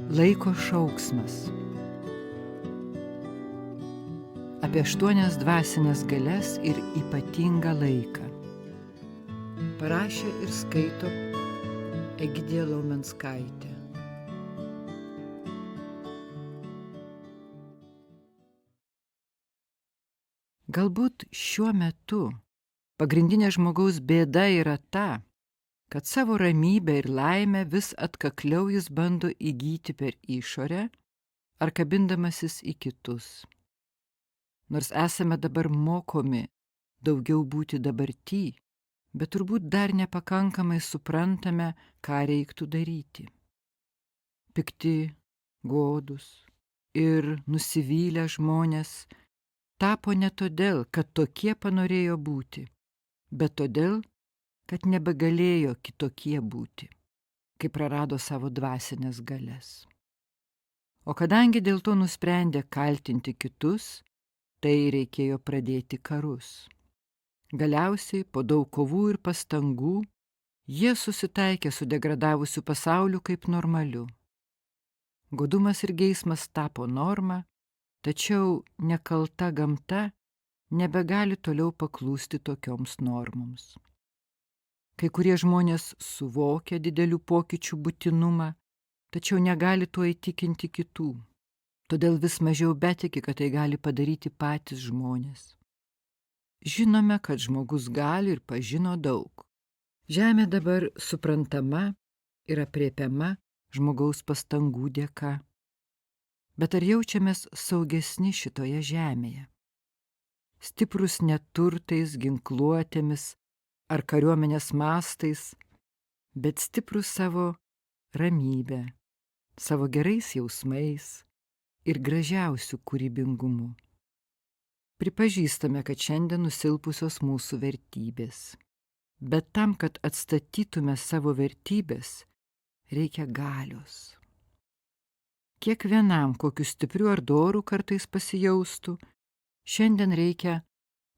Laiko šauksmas. Apie 8 dvasinės galias ir ypatingą laiką. Parašė ir skaito Egidija Laumenskaitė. Galbūt šiuo metu pagrindinė žmogaus bėda yra ta, kad savo ramybę ir laimę vis atkakliau jis bando įgyti per išorę ar kabindamasis į kitus. Nors esame dabar mokomi daugiau būti dabarty, bet turbūt dar nepakankamai suprantame, ką reiktų daryti. Pikti, godūs ir nusivylę žmonės tapo ne todėl, kad tokie panorėjo būti, bet todėl, kad nebegalėjo kitokie būti, kai prarado savo dvasinės galias. O kadangi dėl to nusprendė kaltinti kitus, tai reikėjo pradėti karus. Galiausiai, po daug kovų ir pastangų, jie susitaikė su degradavusiu pasauliu kaip normaliu. Godumas ir geismas tapo norma, tačiau nekalta gamta nebegali toliau paklūsti tokioms normoms. Kai kurie žmonės suvokia didelių pokyčių būtinumą, tačiau negali tuo įtikinti kitų. Todėl vis mažiau betiki, kad tai gali padaryti patys žmonės. Žinome, kad žmogus gali ir pažino daug. Žemė dabar suprantama ir aprėpiama žmogaus pastangų dėka. Bet ar jaučiamės saugesni šitoje žemėje? Stiprus neturtais, ginkluotėmis ar kariuomenės mastais, bet stiprus savo ramybę, savo gerais jausmais ir gražiausių kūrybingumu. Pripažįstame, kad šiandien nusilpusios mūsų vertybės, bet tam, kad atstatytume savo vertybės, reikia galios. Kiekvienam, kokiu stipriu ar doru kartais pasijaustų, šiandien reikia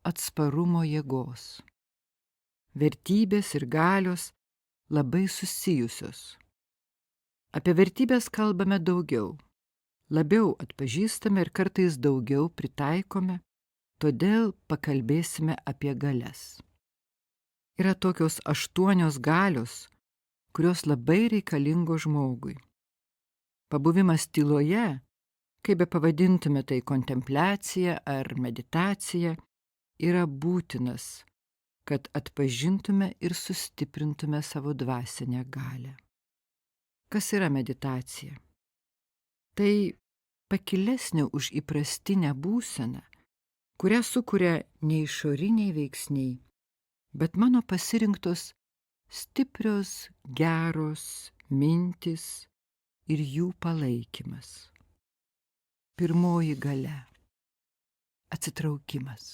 atsparumo jėgos. Vertybės ir galios labai susijusios. Apie vertybės kalbame daugiau, labiau atpažįstame ir kartais daugiau pritaikome, todėl pakalbėsime apie galias. Yra tokios 8 galios, kurios labai reikalingos žmogui. Pabuvimas tyloje, kaip be pavadintume tai kontempliacija ar meditacija, yra būtinas, kad atpažintume ir sustiprintume savo dvasinę galią. Kas yra meditacija? Tai pakilesnė už įprastinę būseną, kurią sukuria ne išoriniai veiksniai, bet mano pasirinktos stiprios, geros mintys ir jų palaikymas. Pirmoji galia – atsitraukimas.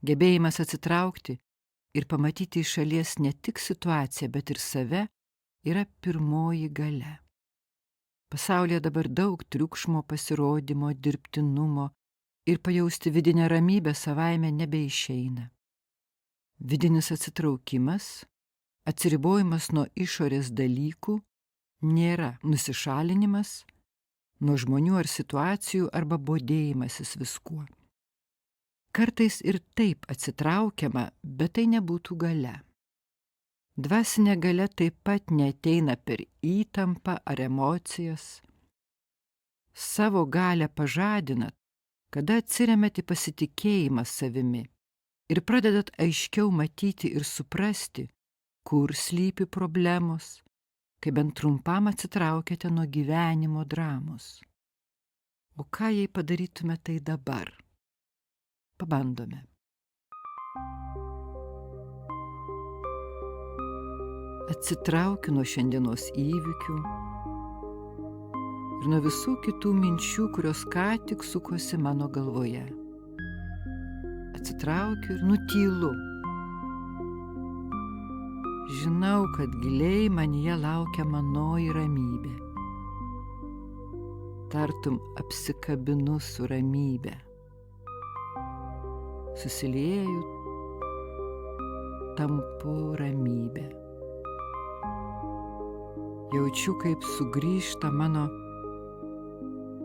Gebėjimas atsitraukti ir pamatyti iš šalies ne tik situaciją, bet ir save yra pirmoji galia. Pasaulyje dabar daug triukšmo, pasirodymo, dirbtinumo ir pajausti vidinę ramybę savaime nebeišeina. Vidinis atsitraukimas, atsiribojimas nuo išorės dalykų nėra nusišalinimas nuo žmonių ar situacijų arba bodėjimasis viskuo. Kartais ir taip atsitraukiama, bet tai nebūtų galia. Dvasinė galia taip pat neateina per įtampą ar emocijas. Savo galią pažadinat, kada atsiremiat į pasitikėjimą savimi ir pradedat aiškiau matyti ir suprasti, kur slypi problemos, kai bent trumpam atsitraukiate nuo gyvenimo dramos. O ką jei padarytume tai dabar? Pabandome. Atsitraukiu nuo šiandienos įvykių ir nuo visų kitų minčių, kurios ką tik sukosi mano galvoje. Atsitraukiu ir nutylu. Žinau, kad giliai manyje laukia manoji ramybė. Tartum apsikabinu su ramybė. Susilieju, tampu ramybė. Jaučiu, kaip sugrįžta mano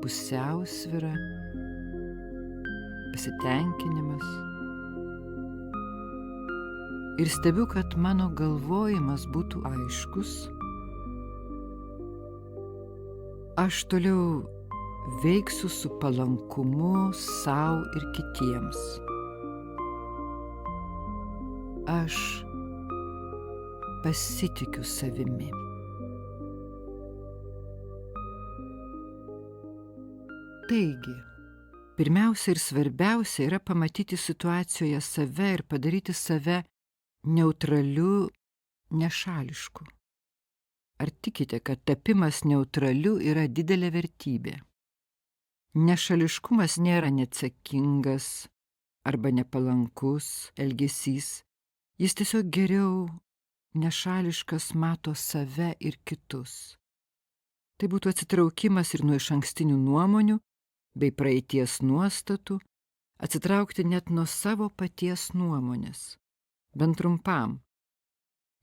pusiausvyra, pasitenkinimas. Ir stebiu, kad mano galvojimas būtų aiškus. Aš toliau veiksiu su palankumu sau ir kitiems. Aš pasitikiu savimi. Taigi, pirmiausia ir svarbiausia yra pamatyti situacijoje save ir padaryti save neutraliu, nešališku. Ar tikite, kad tapimas neutraliu yra didelė vertybė? Nešališkumas nėra neatsakingas arba nepalankus elgesys. Jis tiesiog geriau nešališkas mato save ir kitus. Tai būtų atsitraukimas ir nuo išankstinių nuomonių bei praeities nuostatų, atsitraukti net nuo savo paties nuomonės. Bent trumpam.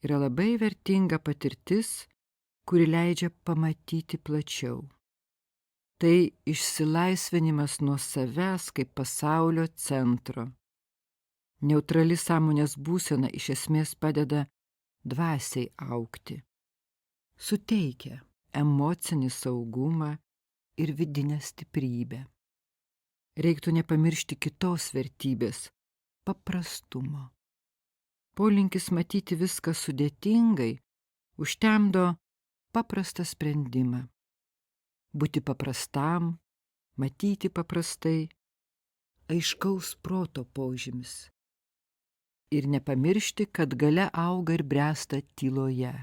Yra labai vertinga patirtis, kuri leidžia pamatyti plačiau. Tai išsilaisvinimas nuo savęs kaip pasaulio centro. Neutrali sąmonės būsena iš esmės padeda dvasiai augti. Suteikia emocinį saugumą ir vidinę stiprybę. Reiktų nepamiršti kitos vertybės – paprastumo. Polinkis matyti viską sudėtingai užtemdo paprastą sprendimą. Būti paprastam, matyti paprastai – aiškaus proto požymis. Ir nepamiršti, kad galia auga ir bręsta tyloje.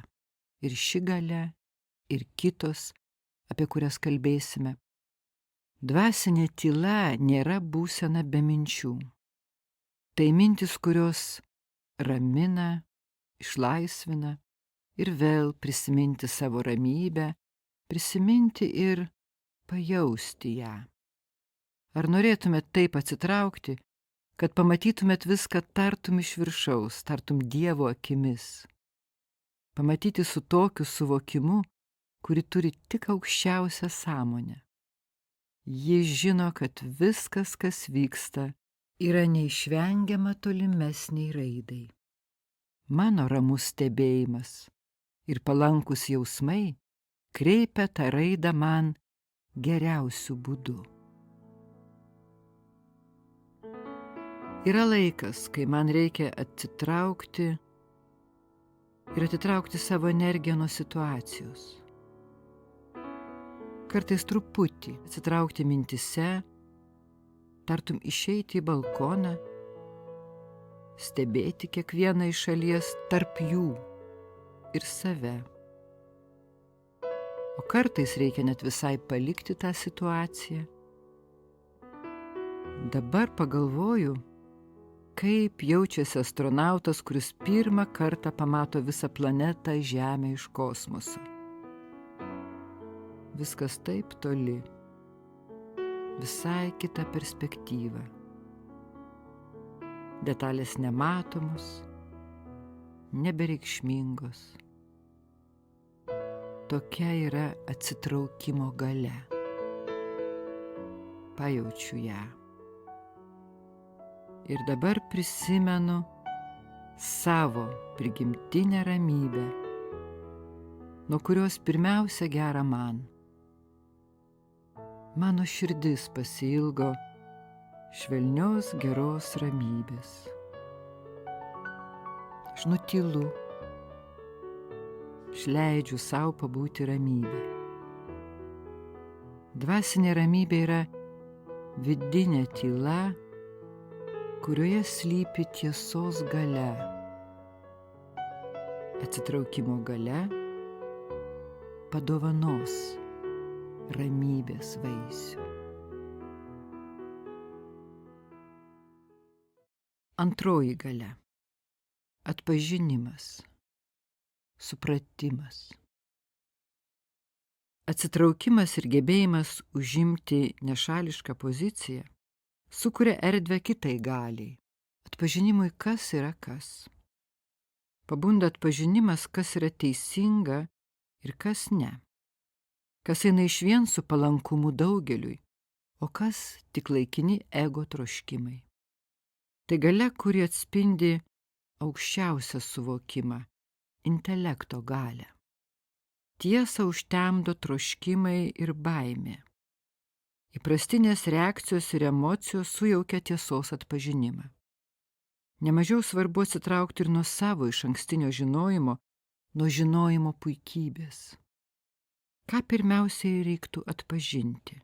Ir ši galia, ir kitos, apie kurias kalbėsime. Dvasinė tyla nėra būsena be minčių. Tai mintis, kurios ramina, išlaisvina ir vėl prisiminti savo ramybę, prisiminti ir pajausti ją. Ar norėtumėt taip atsitraukti, kad pamatytumėt viską tartum iš viršaus, tartum Dievo akimis? Pamatyti su tokiu suvokimu, kuri turi tik aukščiausią sąmonę. Ji žino, kad viskas, kas vyksta, yra neišvengiama tolimesniai raidai. Mano ramus stebėjimas ir palankus jausmai kreipia tą raidą man geriausiu būdu. Yra laikas, kai man reikia atsitraukti ir atitraukti savo energiją nuo situacijos. Kartais truputį atsitraukti mintise, tartum išeiti į balkoną, stebėti kiekvieną iš šalies tarp jų ir save. O kartais reikia net visai palikti tą situaciją. Dabar pagalvoju, kaip jaučiasi astronautas, kuris pirmą kartą pamato visą planetą Žemę iš kosmoso. Viskas taip toli, visai kita perspektyva. Detalės nematomos, nebereikšmingos. Tokia yra atsitraukimo galia. Pajaučiu ją. Ir dabar prisimenu savo prigimtinę ramybę, nuo kurios pirmiausia gera man. Mano širdis pasiilgo švelnios geros ramybės. Aš nutylu, aš leidžiu sau pabūti ramybę. Dvasinė ramybė yra vidinė tyla, kurioje slypi tiesos galia. Atsitraukimo galia padovanos ramybės vaisių. Antroji galia – atpažinimas, supratimas. Atsitraukimas ir gebėjimas užimti nešališką poziciją sukuria erdvę kitai galiai, atpažinimui, kas yra kas. Pabunda atpažinimas, kas yra teisinga ir kas ne. Kas eina išvien su palankumu daugeliui, o kas tik laikini ego troškimai. Tai galia, kuri atspindi aukščiausią suvokimą, intelekto galią. Tiesą užtemdo troškimai ir baimė. Įprastinės reakcijos ir emocijos sujaukia tiesos atpažinimą. Nemažiau svarbu atsitraukti ir nuo savo išankstinio žinojimo, nuo žinojimo puikybės. Ką pirmiausiai reiktų atpažinti?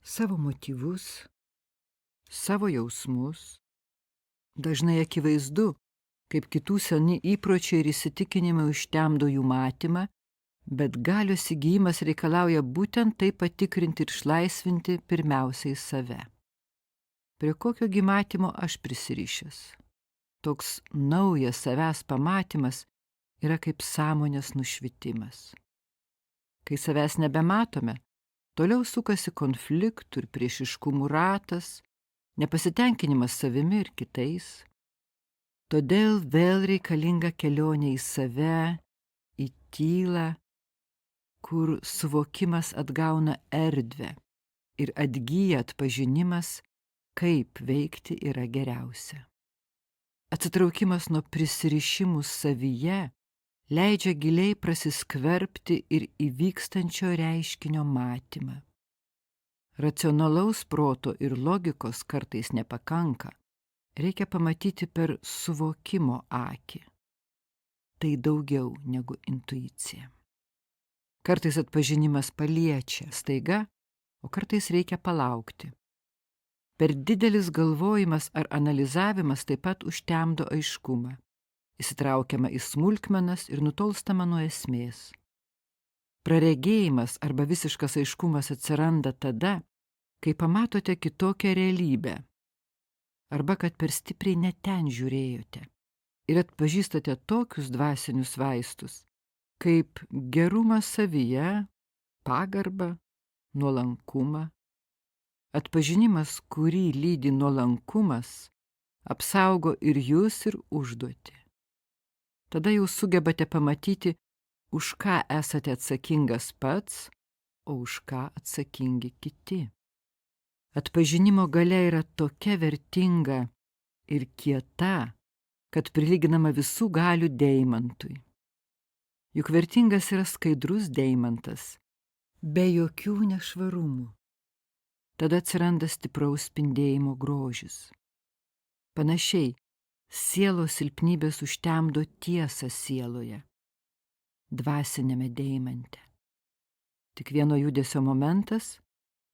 Savo motyvus, savo jausmus. Dažnai akivaizdu, kaip kitų seni įpročiai ir įsitikinimai užtemdo jų matymą, bet galios įgijimas reikalauja būtent tai patikrinti ir išlaisvinti pirmiausiai save. Prie kokio matymo aš prisirišęs? Toks naujas savęs pamatymas yra kaip sąmonės nušvitimas. Kai savęs nebematome, toliau sukasi konfliktų ir priešiškumų ratas, nepasitenkinimas savimi ir kitais. Todėl vėl reikalinga kelionė į save, į tylą, kur suvokimas atgauna erdvę ir atgyja atpažinimas, kaip veikti yra geriausia. Atsitraukimas nuo prisirišimų savyje leidžia giliai prasiskverbti ir įvykstančio reiškinio matymą. Racionalaus proto ir logikos kartais nepakanka. Reikia pamatyti per suvokimo akį. Tai daugiau negu intuicija. Kartais atpažinimas paliečia staiga, o kartais reikia palaukti. Per didelis galvojimas ar analizavimas taip pat užtemdo aiškumą. Įsitraukiama į smulkmenas ir nutolstama nuo esmės. Praregėjimas arba visiškas aiškumas atsiranda tada, kai pamatote kitokią realybę, arba kad per stipriai ne ten žiūrėjote ir atpažįstate tokius dvasinius vaistus, kaip gerumas savyje, pagarbą, nuolankumą. Atpažinimas, kurį lydi nuolankumas, apsaugo ir jūs, ir užduotį. Tada jau sugebate pamatyti, už ką esate atsakingas pats, o už ką atsakingi kiti. Atpažinimo galia yra tokia vertinga ir kieta, kad prilyginama visų galių deimantui. Juk vertingas yra skaidrus deimantas, be jokių nešvarumų. Tada atsiranda stipraus spindėjimo grožis. Panašiai, sielos silpnybės užtemdo tiesą sieloje, dvasinėme deimante. Tik vieno judesio momentas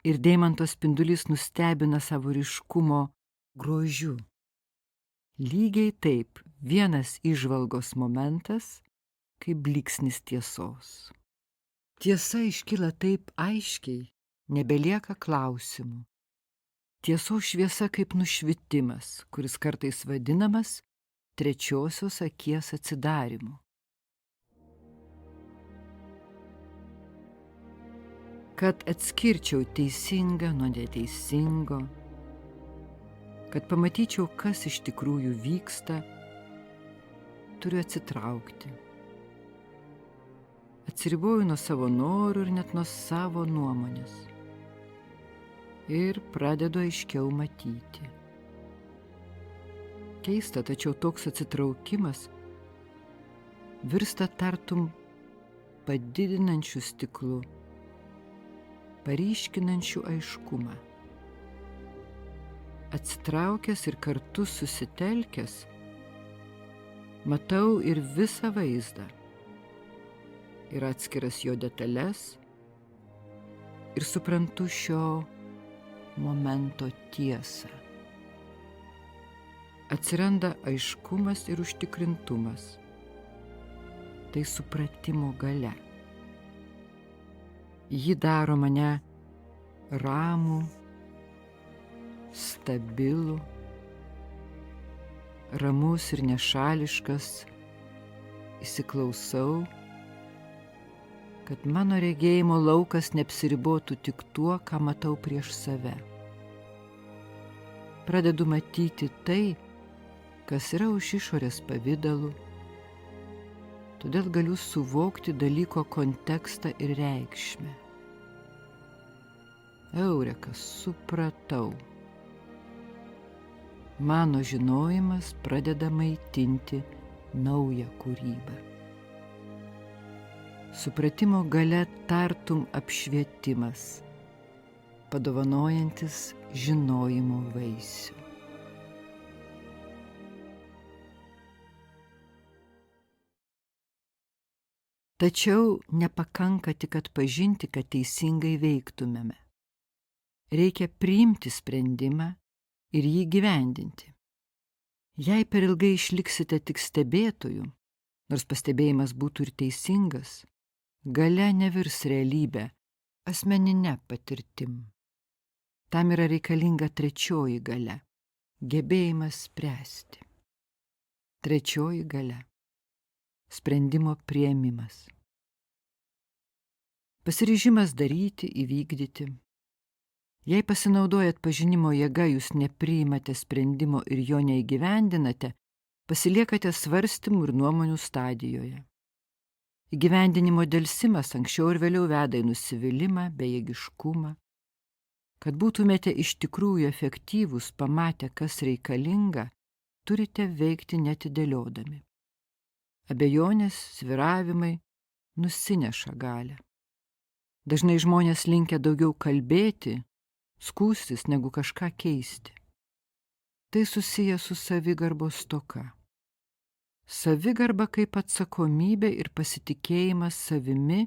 ir deimanto spindulys nustebina savo ryškumo grožiu. Lygiai taip vienas įžvalgos momentas, kaip blyksnis tiesos. Tiesa iškyla taip aiškiai, nebelieka klausimų. Tiesos šviesa kaip nušvitimas, kuris kartais vadinamas trečiosios akies atsidarimu. Kad atskirčiau teisingą nuo neteisingo, kad pamatyčiau, kas iš tikrųjų vyksta, turiu atsitraukti. Atsiriboju nuo savo norų ir net nuo savo nuomonės. Ir pradedu aiškiau matyti. Keista, tačiau toks atsitraukimas virsta tartum padidinančiu stiklu, paryškinančiu aiškumą. Atsitraukęs ir kartu susitelkęs, matau ir visą vaizdą, ir atskiras jo detalės, ir suprantu šio momento tiesą. Atsiranda aiškumas ir užtikrintumas. Tai supratimo galia. Ji daro mane ramų, stabilų, ramus ir nešališkas, įsiklausau, kad mano regėjimo laukas neapsiribotų tik tuo, ką matau prieš save. Pradedu matyti tai, kas yra už išorės pavidalų, todėl galiu suvokti dalyko kontekstą ir reikšmę. Eureka, supratau. Mano žinojimas pradeda maitinti naują kūrybą. Supratimo galia tartum apšvietimas, padovanojantis žinojimo vaisių. Tačiau nepakanka tik atpažinti, kad teisingai veiktumėme. Reikia priimti sprendimą ir jį gyvendinti. Jei per ilgai išliksite tik stebėtoju, nors pastebėjimas būtų ir teisingas, galia nevirs realybę, asmenine patirtim. Tam yra reikalinga trečioji galia – gebėjimas spręsti. Trečioji galia – sprendimo priėmimas. Pasiryžimas daryti, įvykdyti. Jei pasinaudojat pažinimo jėga, jūs nepriimate sprendimo ir jo neįgyvendinate, pasiliekate svarstymų ir nuomonių stadijoje. Įgyvendinimo delsimas anksčiau ir vėliau veda į nusivylimą, bejėgiškumą. Kad būtumėte iš tikrųjų efektyvūs, pamatę, kas reikalinga, turite veikti netidėliodami. Abejonės, svyravimai nusineša galią. Dažnai žmonės linkę daugiau kalbėti, skųstis, negu kažką keisti. Tai susiję su savigarbos stoka. Savigarba kaip atsakomybė ir pasitikėjimas savimi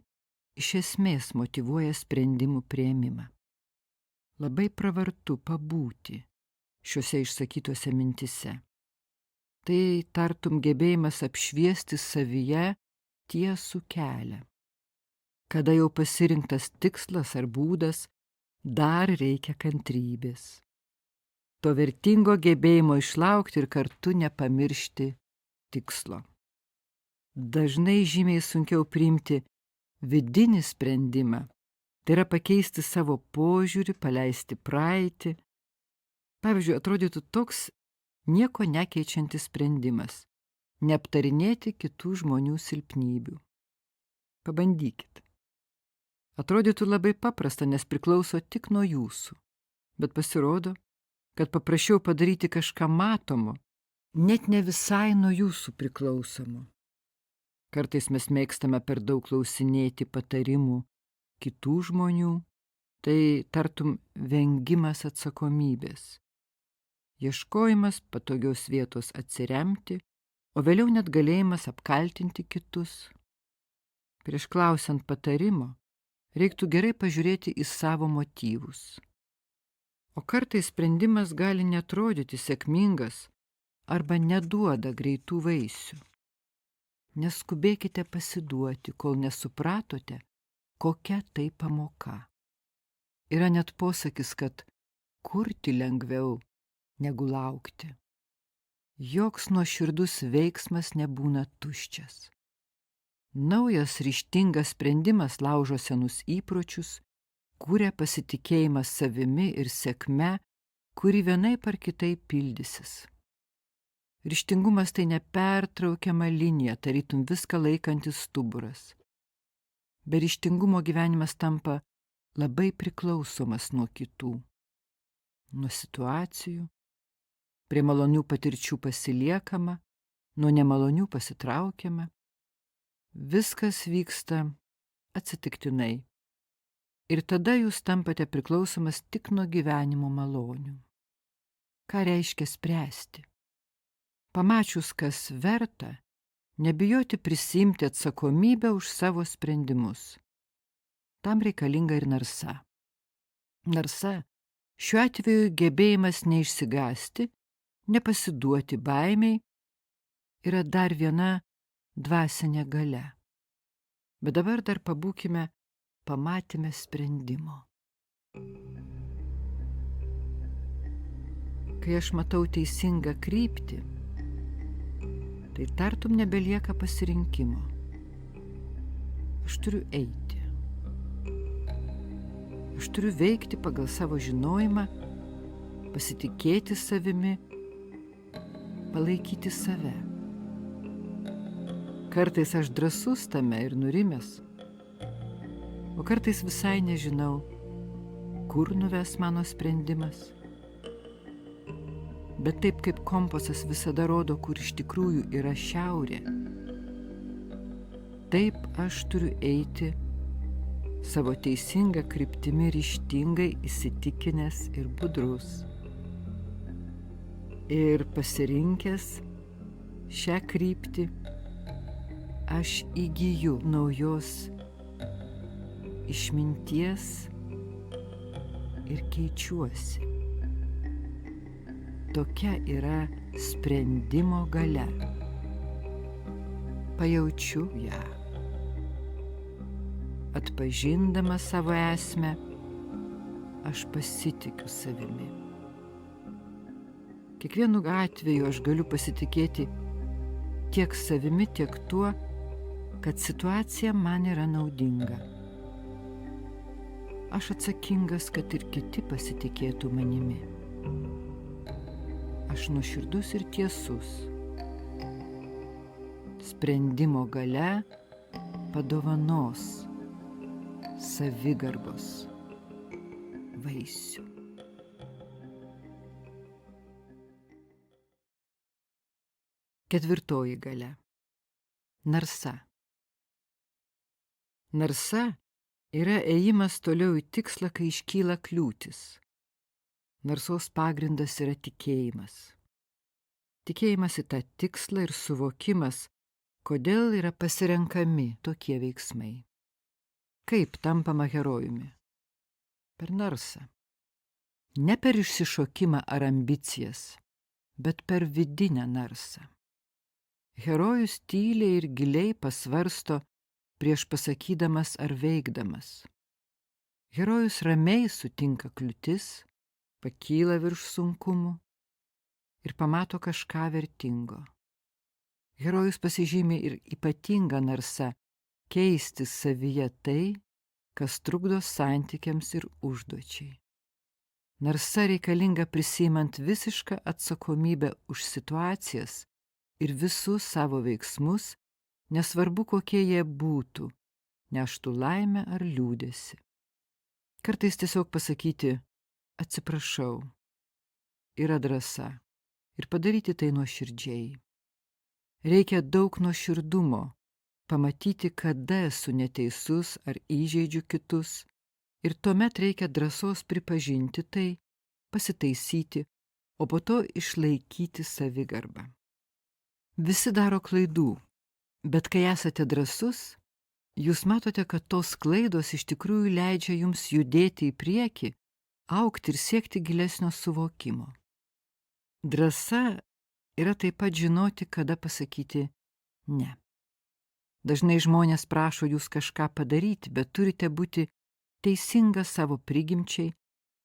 iš esmės motyvuoja sprendimų priėmimą. Labai pravartu pabūti šiuose išsakytose mintise. Tai tartum gebėjimas apšviesti savyje tiesų kelią. Kada jau pasirinktas tikslas ar būdas, dar reikia kantrybės. To vertingo gebėjimo išlaukti ir kartu nepamiršti tikslo. Dažnai žymiai sunkiau priimti vidinį sprendimą, tai yra pakeisti savo požiūrį, paleisti praeitį. Pavyzdžiui, atrodytų toks nieko nekeičiantis sprendimas – neaptarinėti kitų žmonių silpnybių. Pabandykit. Atrodytų labai paprasta, nes priklauso tik nuo jūsų, bet pasirodo, kad paprašiau padaryti kažką matomo, net ne visai nuo jūsų priklausomo. Kartais mes mėgstame per daug klausinėti patarimų kitų žmonių, tai tartum vengimas atsakomybės. Ieškojimas patogios vietos atsiremti, o vėliau net galėjimas apkaltinti kitus. Prieš klausiant patarimo, reiktų gerai pažiūrėti į savo motyvus. O kartais sprendimas gali netrodyti sėkmingas arba neduoda greitų vaisių. Neskubėkite pasiduoti, kol nesupratote, kokia tai pamoka. Yra net posakis, kad kurti lengviau negu laukti. Joks nuoširdus veiksmas nebūna tuščias. Naujas ryžtingas sprendimas laužo senus įpročius, kuria pasitikėjimą savimi ir sėkme, kuri vienaip ar kitaip pildysis. Ryžtingumas tai nepertraukiama linija, tarytum viską laikantis stuburas. Be ryžtingumo gyvenimas tampa labai priklausomas nuo kitų, nuo situacijų, prie malonių patirčių pasiliekama, nuo nemalonių pasitraukiama. Viskas vyksta atsitiktinai. Ir tada jūs tampate priklausomas tik nuo gyvenimo malonių. Ką reiškia spręsti? Pamačius, kas verta, nebijoti prisiimti atsakomybę už savo sprendimus. Tam reikalinga ir narsa. Narsa šiuo atveju gebėjimas neišsigąsti, nepasiduoti baimei, yra dar viena dvasinė galia. Bet dabar dar pabūkime pamatėme sprendimo. Kai aš matau teisingą kryptį, tai tartum nebelieka pasirinkimo. Aš turiu eiti. Aš turiu veikti pagal savo žinojimą, pasitikėti savimi, palaikyti save. Kartais aš drąsus tame ir nurimęs, o kartais visai nežinau, kur nuves mano sprendimas. Bet taip kaip kompasas visada rodo, kur iš tikrųjų yra šiaurė, taip aš turiu eiti savo teisingą kryptimi ryžtingai įsitikinęs ir budrus. Ir pasirinkęs šią kryptį, aš įgyju naujos išminties ir keičiuosi. Tokia yra sprendimo galia. Pajaučiu ją. Atpažindama savo esmę, aš pasitikiu savimi. Kiekvienu atveju aš galiu pasitikėti tiek savimi, tiek tuo, kad situacija man yra naudinga. Aš atsakingas, kad ir kiti pasitikėtų manimi. Aš nuoširdus ir tiesus. Sprendimo galia padovanos savigarbos vaisių. Ketvirtoji galia. Narsa. Narsa yra ėjimas toliau į tikslą, kai iškyla kliūtis. Narsos pagrindas yra tikėjimas. Tikėjimas į tą tikslą ir suvokimas, kodėl yra pasirenkami tokie veiksmai. Kaip tampama herojumi? Per narsą. Ne per išsišokimą ar ambicijas, bet per vidinę narsą. Herojus tyliai ir giliai pasvarsto prieš pasakydamas ar veikdamas. Herojus ramiai sutinka kliūtis, pakyla virš sunkumų ir pamato kažką vertingo. Herojus pasižymi ir ypatinga narsa keisti savyje tai, kas trukdo santykiams ir užduočiai. Narsa reikalinga prisiimant visišką atsakomybę už situacijas ir visus savo veiksmus, nesvarbu kokie jie būtų, neštų laimę ar liūdesį. Kartais tiesiog pasakyti atsiprašau yra drąsa ir padaryti tai nuoširdžiai. Reikia daug nuoširdumo, pamatyti, kada esu neteisus ar įžeidžiu kitus, ir tuomet reikia drąsos pripažinti tai, pasitaisyti, o po to išlaikyti savigarbą. Visi daro klaidų, bet kai esate drąsus, jūs matote, kad tos klaidos iš tikrųjų leidžia jums judėti į priekį, augti ir siekti gilesnio suvokimo. Drąsa yra taip pat žinoti, kada pasakyti ne. Dažnai žmonės prašo jūs kažką padaryti, bet turite būti teisingas savo prigimčiai,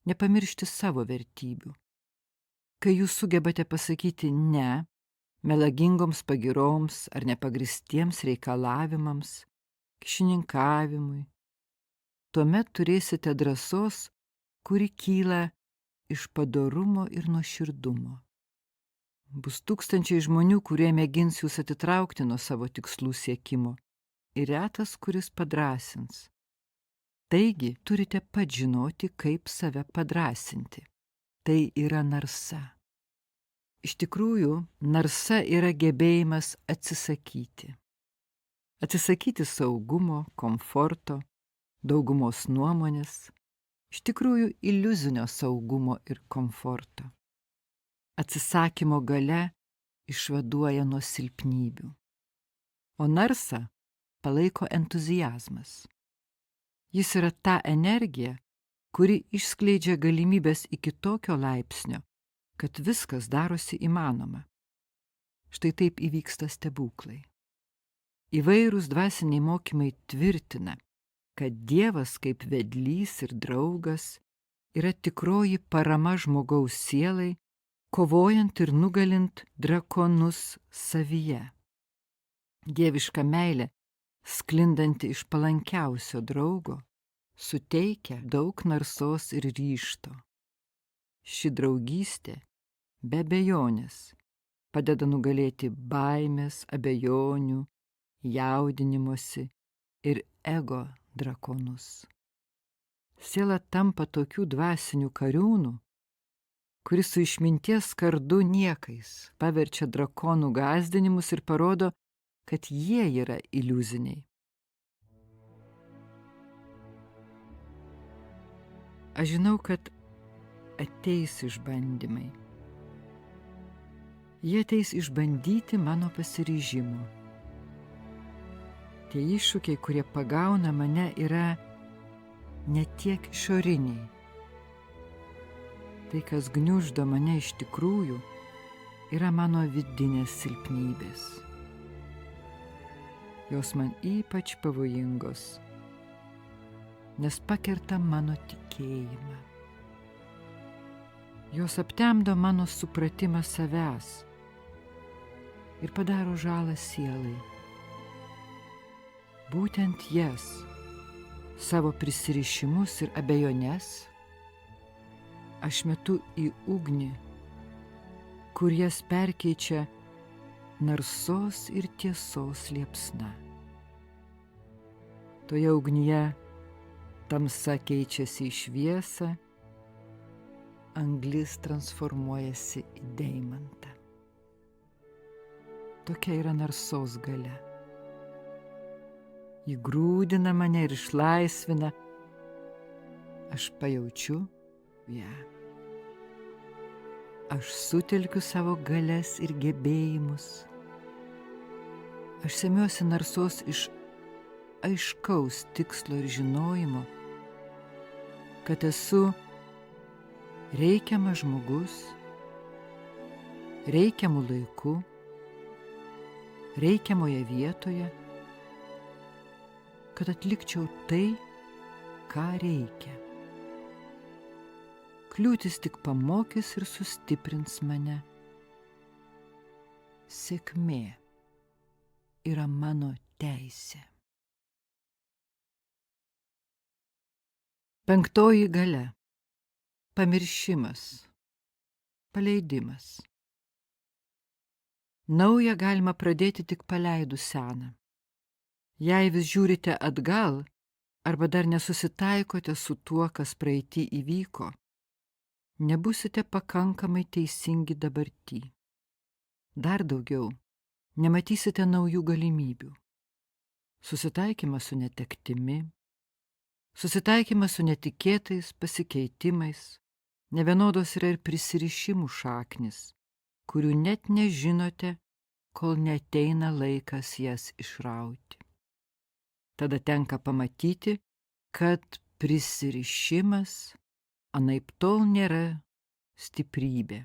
nepamiršti savo vertybių. Kai jūs sugebate pasakyti ne melagingoms pagiroms ar nepagristiems reikalavimams, kyšininkavimui, tuomet turėsite drąsos, kuri kyla iš padorumo ir nuoširdumo. Bus tūkstančiai žmonių, kurie mėgins jūs atitraukti nuo savo tikslų siekimo, ir retas, kuris padrąsins. Taigi turite pat žinoti, kaip save padrąsinti. Tai yra narsa. Iš tikrųjų, narsa yra gebėjimas atsisakyti. Atsisakyti saugumo, komforto, daugumos nuomonės, iš tikrųjų iliuzinio saugumo ir komforto. Atsisakymo galia išvaduoja nuo silpnybių, o narsą palaiko entuziazmas. Jis yra ta energija, kuri išskleidžia galimybės iki tokio laipsnio, kad viskas darosi įmanoma. Štai taip įvyksta stebuklai. Įvairūs dvasiniai mokymai tvirtina, kad Dievas kaip vedlys ir draugas yra tikroji parama žmogaus sielai, kovojant ir nugalint drakonus savyje. Dieviška meilė, sklindanti iš palankiausio draugo, suteikia daug narsos ir ryžto. Ši draugystė, be abejonės, padeda nugalėti baimės, abejonių, jaudinimosi ir ego drakonus. Siela tampa tokių dvasinių kariūnų, kuris su išminties kardu niekais paverčia drakonų gąsdinimus ir parodo, kad jie yra iliuziniai. Aš žinau, kad ateis išbandymai. Jie ateis išbandyti mano pasiryžimo. Tie iššūkiai, kurie pagauna mane, yra ne tiek išoriniai. Tai, kas gniuždo mane iš tikrųjų, yra mano vidinės silpnybės. Jos man ypač pavojingos, nes pakerta mano tikėjimą. Jos aptemdo mano supratimą savęs ir padaro žalą sielai. Būtent jas, savo prisirišimus ir abejones, aš metu į ugnį, kur jas perkeičia narsos ir tiesos liepsna. Toje ugnyje tamsa keičiasi į šviesą, anglis transformuojasi į deimantą. Tokia yra narsos galia. Ji grūdina mane ir išlaisvina. Aš pajaučiu ją. Aš sutelkiu savo galias ir gebėjimus. Aš semiuosi narsos iš aiškaus tikslo ir žinojimo, kad esu reikiamas žmogus, reikiamu laiku, reikiamoje vietoje, kad atlikčiau tai, ką reikia. Kliūtis tik pamokys ir sustiprins mane. Sėkmė yra mano teisė. Penktoji galia. Pamiršimas. Paleidimas. Naują galima pradėti tik paleidus seną. Jei vis žiūrite atgal, arba dar nesusitaikote su tuo, kas praeity įvyko, nebusite pakankamai teisingi dabarty. Dar daugiau, nematysite naujų galimybių. Susitaikymas su netektimi, susitaikymas su netikėtais pasikeitimais, nevienodos yra ir prisirišimų šaknis, kurių net nežinote, kol neateina laikas jas išrauti. Tada tenka pamatyti, kad prisirišimas anaiptol nėra stiprybė,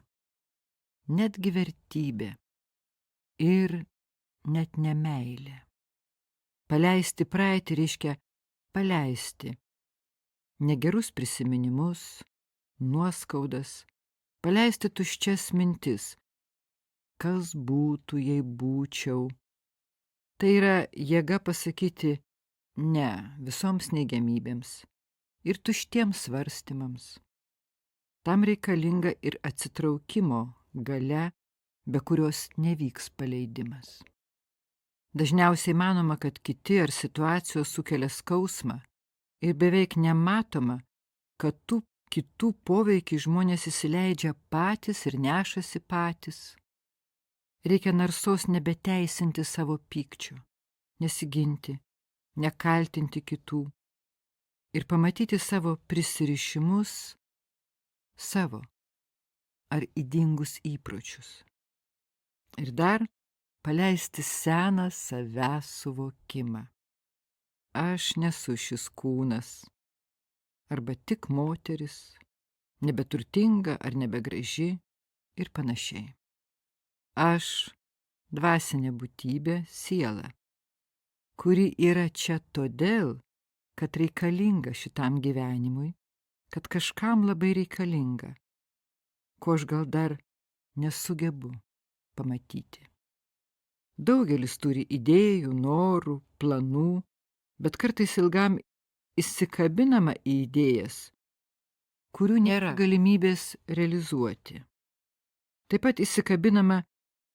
netgi vertybė ir net nemeilė. Paleisti praeitį reiškia paleisti negerus prisiminimus, nuoskaudas, paleisti tuščias mintis. Kas būtų, jei būčiau? Tai yra jėga pasakyti ne visoms neigiamybėms ir tuštiems svarstymams. Tam reikalinga ir atsitraukimo galia, be kurios nevyks paleidimas. Dažniausiai manoma, kad kiti ar situacijos sukelia skausmą ir beveik nematoma, kad tų kitų poveikį žmonės įsileidžia patys ir nešasi patys. Reikia narsos nebeteisinti savo pykčio, nesiginti, nekaltinti kitų ir pamatyti savo prisirišimus, savo ar ydingus įpročius. Ir dar paleisti seną savęs suvokimą. Aš nesu šis kūnas, arba tik moteris, nebeturtinga ar nebegraži ir panašiai. Aš dvasinė būtybė, siela, kuri yra čia todėl, kad reikalinga šitam gyvenimui, kad kažkam labai reikalinga, ko aš gal dar nesugebu pamatyti. Daugelis turi idėjų, norų, planų, bet kartais ilgam įsikabinama į idėjas, kurių nėra galimybės realizuoti. Taip pat įsikabinama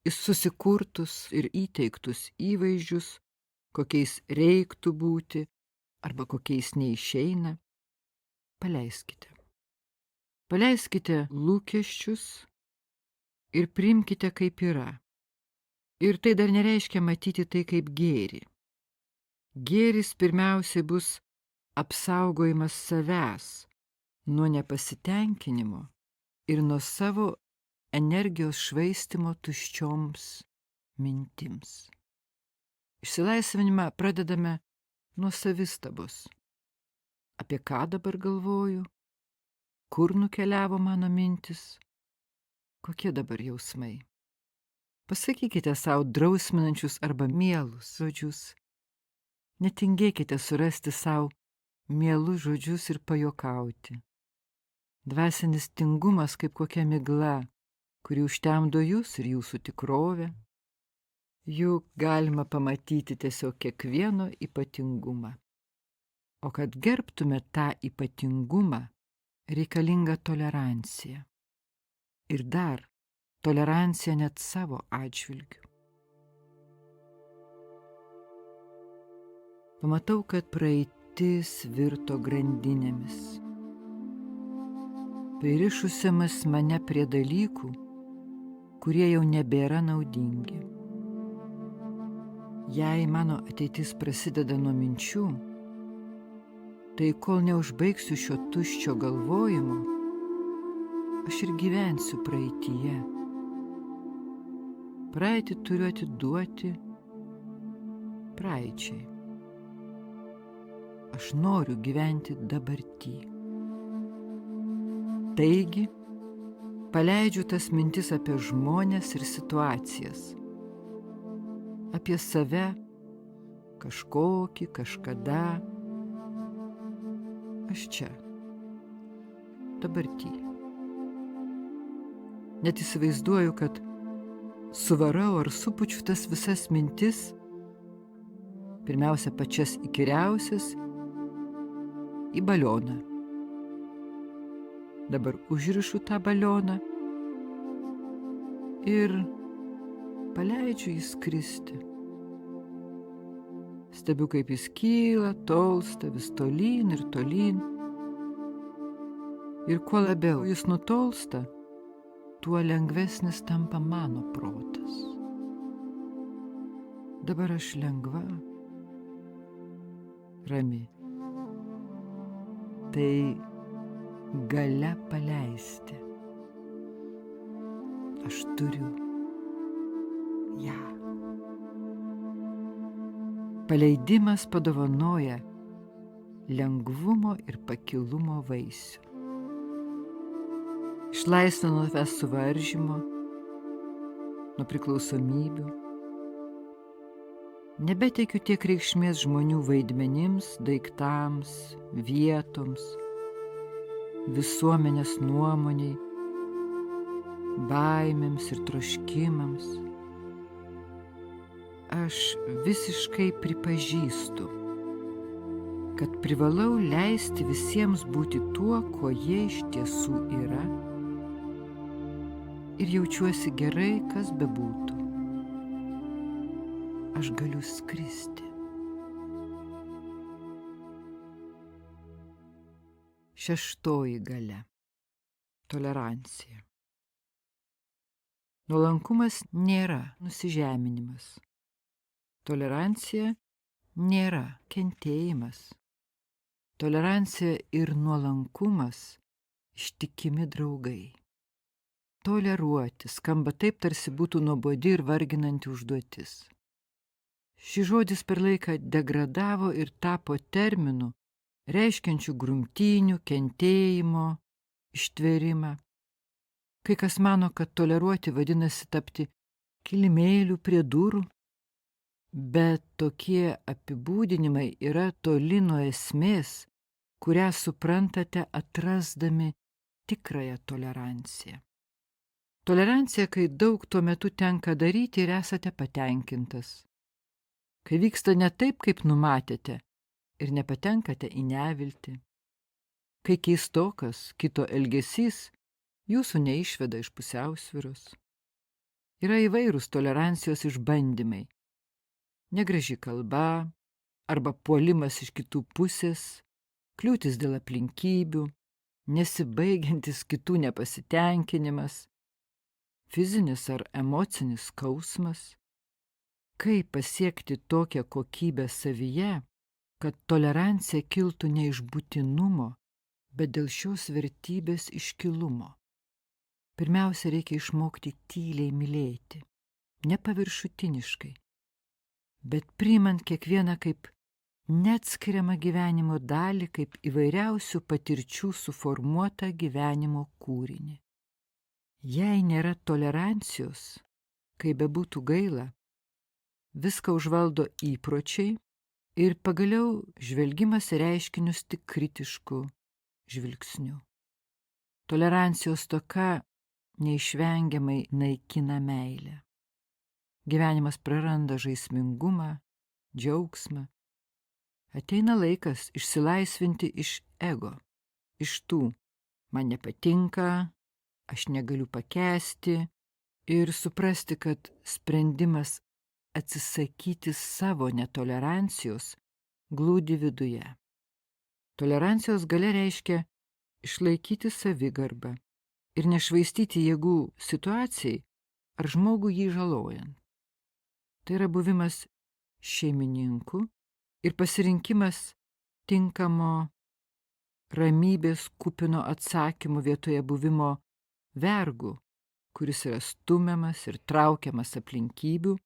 į susikurtus ir įteiktus įvaizdžius, kokiais reiktų būti arba kokiais neišeina. Paleiskite. Paleiskite lūkesčius ir priimkite kaip yra. Ir tai dar nereiškia matyti tai kaip gėrį. Gėris pirmiausiai bus apsaugojimas savęs nuo nepasitenkinimo ir nuo savo energijos švaistimo tuščioms mintims. Išsilaisvinimą pradedame nuo savistabos. Apie ką dabar galvoju? Kur nukeliavo mano mintis? Kokie dabar jausmai? Pasakykite savo drausminančius arba mielus žodžius. Netingėkite surasti savo mielus žodžius ir pajokauti. Dvasinis tingumas kaip kokia migla, kuri užtemdo jūs ir jūsų tikrovę. Juk galima pamatyti tiesiog kiekvieno ypatingumą. O kad gerbtume tą ypatingumą, reikalinga tolerancija. Ir dar tolerancija net savo atžvilgiu. Pamatau, kad praeitis virto grandinėmis, pririšusiamis mane prie dalykų, kurie jau nebėra naudingi. Jei mano ateitis prasideda nuo minčių, tai kol neužbaigsiu šio tuščio galvojimo, aš ir gyvensiu praeityje. Praeitį turiu atiduoti praeičiai. Aš noriu gyventi dabartį. Taigi, paleidžiu tas mintis apie žmones ir situacijas, apie save, kažkokį, kažkada. Aš čia, dabartį. Net įsivaizduoju, kad suvarau ar supučiu tas visas mintis, pirmiausia pačias įkyriausias, į balioną. Dabar užrišu tą balioną ir paleidžiu jį skristi. Stebiu, kaip jis kyla, tolsta vis tolyn ir tolyn. Ir kuo labiau jis nutolsta, tuo lengvesnis tampa mano protas. Dabar aš lengva, rami. Tai galia paleisti. Aš turiu ją. Paleidimas padovanoja lengvumo ir pakilumo vaisių. Išlaisvina nuo savęs suvaržymo, nuo priklausomybių. Nebeteikiu tiek reikšmės žmonių vaidmenims, daiktams, vietoms, visuomenės nuomoniai, baimėms ir troškimams. Aš visiškai pripažįstu, kad privalau leisti visiems būti tuo, kuo jie iš tiesų yra, ir jaučiuosi gerai, kas bebūtų. Aš galiu skristi. Šeštoji galia – tolerancija. Nuolankumas nėra nusižeminimas. Tolerancija nėra kentėjimas. Tolerancija ir nuolankumas ištikimi draugai. Toleruoti skamba taip, tarsi būtų nuobodi ir varginanti užduotis. Šis žodis per laiką degradavo ir tapo terminu, reiškiančių grumtynių, kentėjimo, ištvėrimą. Kai kas mano, kad toleruoti vadinasi tapti kilimėliu prie durų, bet tokie apibūdinimai yra toli nuo esmės, kurią suprantate atrasdami tikrąją toleranciją. Tolerancija, kai daug tuo metu tenka daryti ir esate patenkintas. Kai vyksta ne taip, kaip numatėte ir nepatenkate į neviltį. Kai keistokas kito elgesys jūsų neišveda iš pusiausvyros. Yra įvairūs tolerancijos išbandymai. negraži kalba arba puolimas iš kitų pusės, kliūtis dėl aplinkybių, nesibaigiantis kitų nepasitenkinimas, fizinis ar emocinis skausmas. Kaip pasiekti tokią kokybę savyje, kad tolerancija kiltų ne iš būtinumo, bet dėl šios vertybės iškilumo? Pirmiausia, reikia išmokti tyliai mylėti, nepaviršutiniškai, bet priimant kiekvieną kaip neatskiriamą gyvenimo dalį, kaip įvairiausių patirčių suformuotą gyvenimo kūrinį. Jei nėra tolerancijos, kaip bebūtų gaila, viską užvaldo įpročiai ir pagaliau žvelgimas į reiškinius tik kritišku žvilgsniu. Tolerancijos stoka neišvengiamai naikina meilę. Gyvenimas praranda žaismingumą, džiaugsmą. Ateina laikas išsilaisvinti iš ego, iš tų man nepatinka, aš negaliu pakęsti ir suprasti, kad sprendimas atsisakyti savo netolerancijos glūdi viduje. Tolerancijos galia reiškia išlaikyti savigarbą ir nešvaistyti jėgų situacijai ar žmogų jį žalojant. Tai yra buvimas šeimininku ir pasirinkimas tinkamo ramybės kupino atsakymų vietoje buvimo vergu, kuris yra stumiamas ir traukiamas aplinkybių,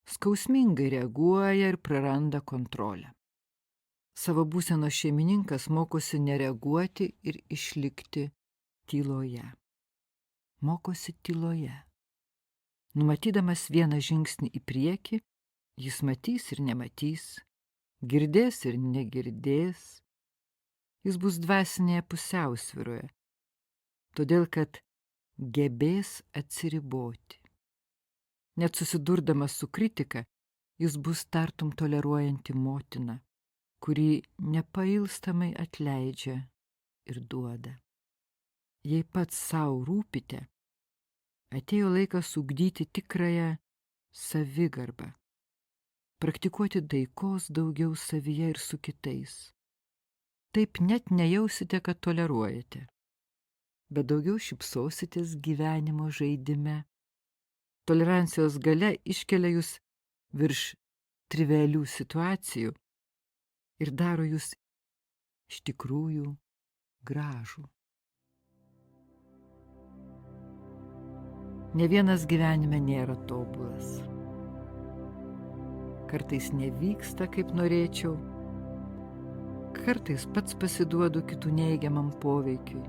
skausmingai reaguoja ir praranda kontrolę. Savo būsenos šeimininkas mokosi nereaguoti ir išlikti tyloje. Mokosi tyloje. Numatydamas vieną žingsnį į priekį, jis matys ir nematys, girdės ir negirdės. Jis bus dvasinėje pusiausvyroje, todėl kad gebės atsiriboti. Net susidurdamas su kritika, jis bus tartum toleruojanti motina, kuri nepailstamai atleidžia ir duoda. Jei pats savo rūpite, atėjo laikas ugdyti tikrąją savigarbą, praktikuoti taikos daugiau savyje ir su kitais. Taip net nejausite, kad toleruojate, bet daugiau šypsositės gyvenimo žaidime. Tolerancijos galia iškelia jūs virš trivialių situacijų ir daro jūs iš tikrųjų gražų. Ne vienas gyvenime nėra tobulas. Kartais nevyksta, kaip norėčiau, kartais pats pasiduodu kitų neigiamam poveikiui.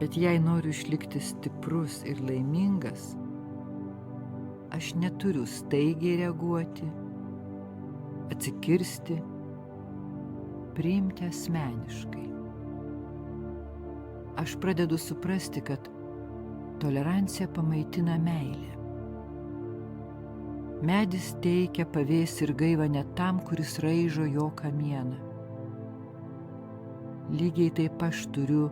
Bet jei noriu išlikti stiprus ir laimingas, aš neturiu staigiai reaguoti, atsikirsti, priimti asmeniškai. Aš pradedu suprasti, kad tolerancija pamaitina meilę. Medis teikia pavėsį ir gaivą ne tam, kuris raižo jo kamieną. Lygiai taip aš turiu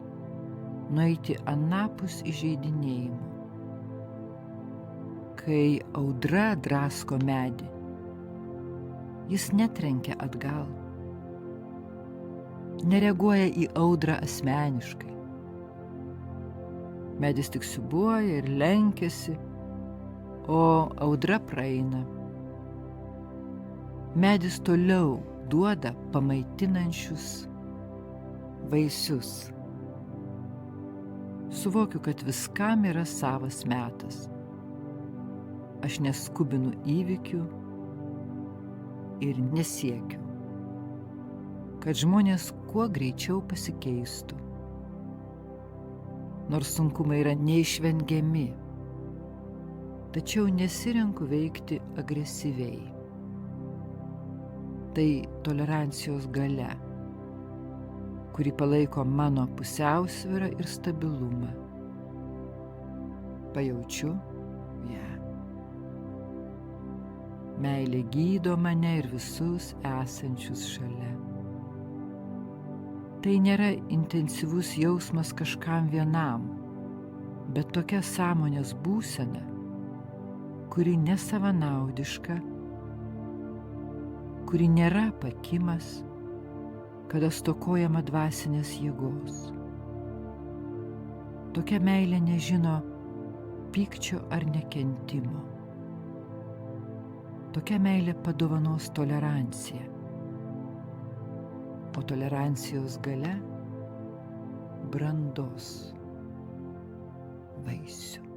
nueiti anapus įžeidinėjimų. Kai audra drasko medį, jis netrenkia atgal, nereaguoja į audrą asmeniškai. Medis tik siūbuoja ir lenkiasi, o audra praeina. Medis toliau duoda pamaitinančius vaisius. Suvokiu, kad viskam yra savas metas. Aš neskubinu įvykių ir nesiekiu, kad žmonės kuo greičiau pasikeistų. Nors sunkumai yra neišvengiami, tačiau nesirenku veikti agresyviai. Tai tolerancijos galia, kuri palaiko mano pusiausvyrą ir stabilumą. Pajaučiu ją. Meilė gydo mane ir visus esančius šalia. Tai nėra intensyvus jausmas kažkam vienam, bet tokia sąmonės būsena, kuri nesavanaudiška kuri nėra pakimas, kada stokojama dvasinės jėgos. Tokia meilė nežino pykčio ar nekentimo. Tokia meilė padovanos toleranciją, o tolerancijos galia brandos vaisių.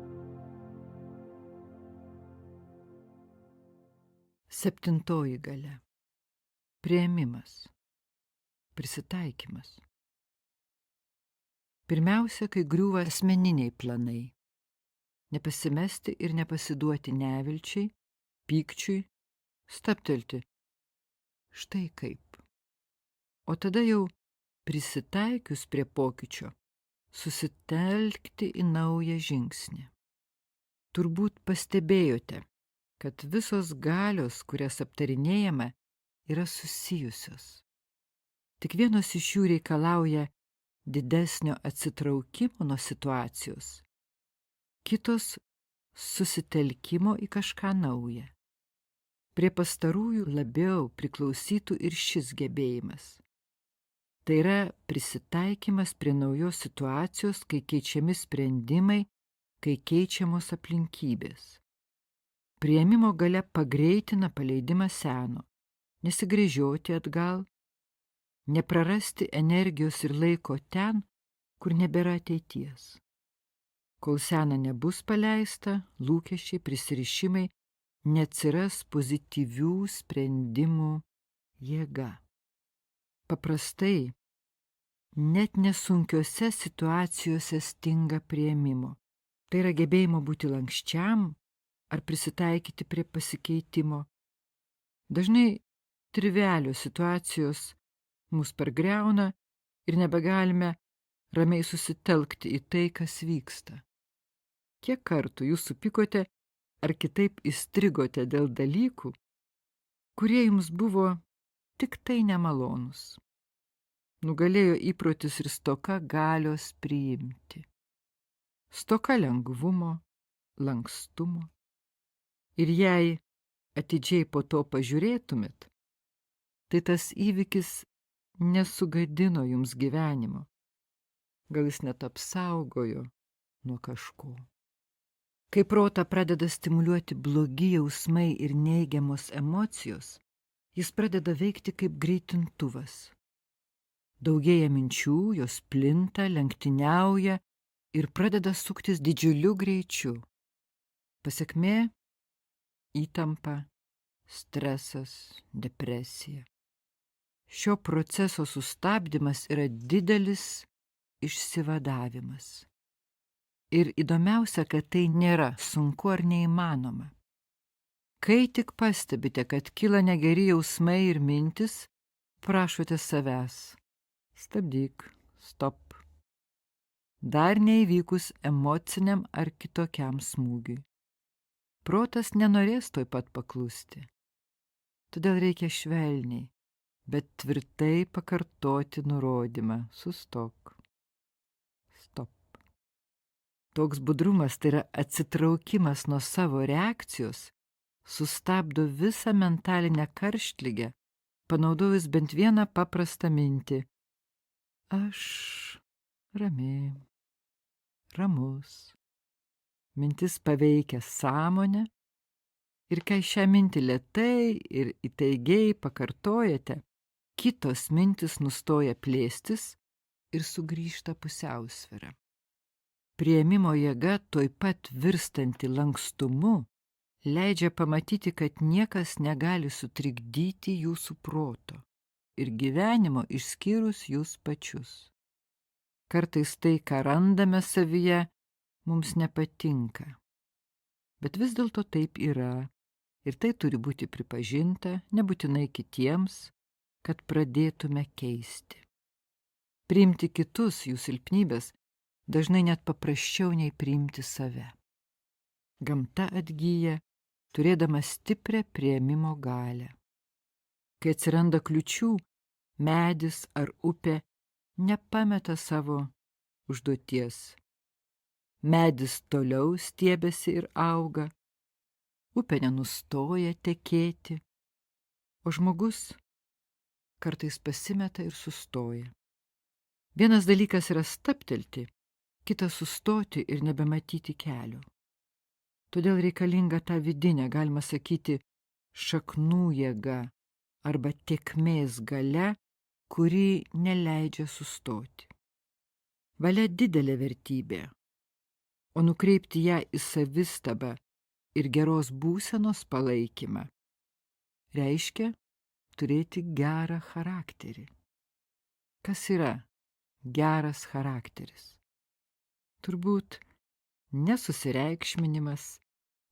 7 galia – priėmimas, prisitaikymas. Pirmiausia, kai griūva asmeniniai planai, nepasimesti ir nepasiduoti nevilčiai, pykčiui, stabtelti. Štai kaip. O tada jau prisitaikius prie pokyčio, susitelkti į naują žingsnį. Turbūt pastebėjote, kad visos galios, kurias aptarinėjame, yra susijusios. Tik vienos iš jų reikalauja didesnio atsitraukimo nuo situacijos, kitos susitelkimo į kažką naują. Prie pastarųjų labiau priklausytų ir šis gebėjimas. Tai yra prisitaikymas prie naujos situacijos, kai keičiami sprendimai, kai keičiamos aplinkybės. Priėmimo galia pagreitina paleidimą seno, nesigręžioti atgal, neprarasti energijos ir laiko ten, kur nebėra ateities. Kol sena nebus paleista, lūkesčiai, prisirišimai, neatsiras pozityvių sprendimų jėga. Paprastai, net nesunkiose situacijose stinga priėmimo. Tai yra gebėjimo būti lankščiam ar prisitaikyti prie pasikeitimo. Dažnai trivialios situacijos mus pargriauna ir nebegalime ramiai susitelkti į tai, kas vyksta. Kiek kartų jūs supykote ar kitaip įstrigote dėl dalykų, kurie jums buvo tik tai nemalonus. Nugalėjo įprotis ir stoka galios priimti. Stoka lengvumo, lankstumo. Ir jei atidžiai po to pažiūrėtumėt, tai tas įvykis nesugadino jums gyvenimo. Gal jis net apsaugojo nuo kažko. Kai protą pradeda stimuliuoti blogi jausmai ir neigiamos emocijos, jis pradeda veikti kaip greitintuvas. Daugėja minčių, jos plinta, lenktyniauja ir pradeda suktis didžiuliu greičiu. Pasekmė – įtampa, stresas, depresija. Šio proceso sustabdymas yra didelis išsivadavimas. Ir įdomiausia, kad tai nėra sunku ar neįmanoma. Kai tik pastebite, kad kyla negeri jausmai ir mintis, prašote savęs. Stabdyk, stop. Dar neįvykus emociniam ar kitokiam smūgiui. Protas nenorės tuoj pat paklusti. Todėl reikia švelniai, bet tvirtai pakartoti nurodymą. Sustok. Stop. Toks budrumas, tai yra atsitraukimas nuo savo reakcijos, sustabdo visą mentalinę karštligę, panaudojus bent vieną paprastą mintį. Aš rami, ramus. Mintis paveikia sąmonę ir kai šią mintį lėtai ir įtaigiai pakartojate, kitos mintis nustoja plėstis ir sugrįžta pusiausvyra. Priėmimo jėga, tuoj pat virstanti lankstumu, leidžia pamatyti, kad niekas negali sutrikdyti jūsų proto ir gyvenimo išskyrus jūs pačius. Kartais tai, ką randame savyje, mums nepatinka. Bet vis dėlto taip yra ir tai turi būti pripažinta, nebūtinai kitiems, kad pradėtume keisti. Priimti kitus, jų silpnybės, dažnai net paprasčiau nei priimti save. Gamta atgyja, turėdama stiprią priėmimo galią. Kai atsiranda kliučių, medis ar upė nepameta savo užduoties. Medis toliau stiebiasi ir auga, upė nenustoja tekėti. O žmogus kartais pasimeta ir sustoja. Vienas dalykas yra stabtelti, kitas sustoti ir nebematyti kelio. Todėl reikalinga ta vidinė, galima sakyti, šaknų jėga arba tėkmės galia, kuri neleidžia sustoti. Valia didelė vertybė, o nukreipti ją į savistabą ir geros būsenos palaikymą reiškia turėti gerą charakterį. Kas yra geras charakteris? Turbūt nesusireikšminimas